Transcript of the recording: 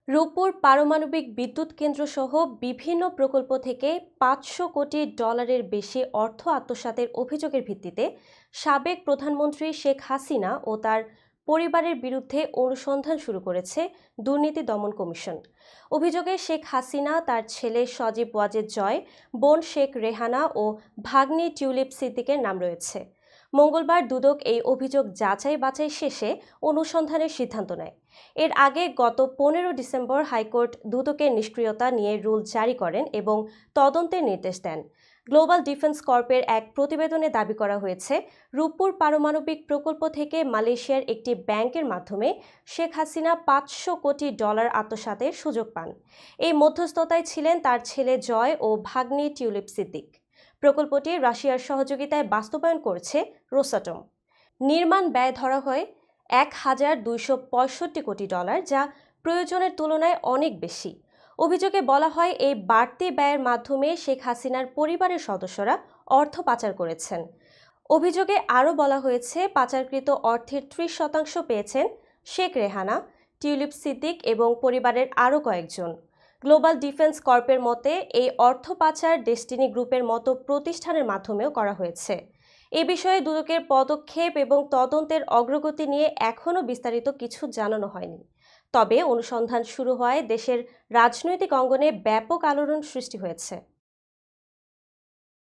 রূপপুর পারমাণবিক বিদ্যুৎ কেন্দ্র সহ বিভিন্ন প্রকল্প থেকে $500 কোটি বেশি অর্থ আত্মসাতের অভিযোগের ভিত্তিতে সাবেক প্রধানমন্ত্রী শেখ হাসিনা ও তার পরিবারের বিরুদ্ধে অনুসন্ধান শুরু করেছে দুর্নীতি দমন কমিশন। অভিযোগে শেখ হাসিনা, তার ছেলে সজীব ওয়াজেদ জয়, বোন শেখ রেহানা ও ভাগ্নি টিউলিপ সিদ্দিকের নাম রয়েছে। মঙ্গলবার দুদক এই অভিযোগ যাচাই বাছাই শেষে অনুসন্ধানের সিদ্ধান্ত নেয়। এর আগে গত 15 ডিসেম্বর হাইকোর্ট দুদকের নিষ্ক্রিয়তা নিয়ে রুল জারি করেন এবং তদন্তের নির্দেশ দেন। গ্লোবাল ডিফেন্স কর্পের এক প্রতিবেদনে দাবি করা হয়েছে, রূপপুর পারমাণবিক প্রকল্প থেকে মালয়েশিয়ার একটি ব্যাংকের মাধ্যমে শেখ হাসিনা $500 কোটি আত্মসাতের সুযোগ পান। এই মধ্যস্থতায় ছিলেন তার ছেলে জয় ও ভাগ্নি টিউলিপ সিদ্দিক। প্রকল্পটি রাশিয়ার সহযোগিতায় বাস্তবায়ন করছে রোসাটম। নির্মাণ ব্যয় ধরা হয় $1,265 কোটি, যা প্রয়োজনের তুলনায় অনেক বেশি। অভিযোগে বলা হয়, এই বাড়তি ব্যয়ের মাধ্যমে শেখ হাসিনার পরিবারের সদস্যরা অর্থ পাচার করেছেন। অভিযোগে আরও বলা হয়েছে, পাচারকৃত অর্থের 30% পেয়েছেন শেখ রেহানা, টিউলিপ সিদ্দিক এবং পরিবারের আরও কয়েকজন। গ্লোবাল ডিফেন্স কর্পের মতে, এই অর্থ পাচার ডেস্টিনি গ্রুপের মতো প্রতিষ্ঠানের মাধ্যমেও করা হয়েছে। এ বিষয়ে দুদকের পদক্ষেপ এবং তদন্তের অগ্রগতি নিয়ে এখনও বিস্তারিত কিছু জানানো হয়নি। তবে অনুসন্ধান শুরু হওয়ায় দেশের রাজনৈতিক অঙ্গনে ব্যাপক আলোড়ন সৃষ্টি হয়েছে।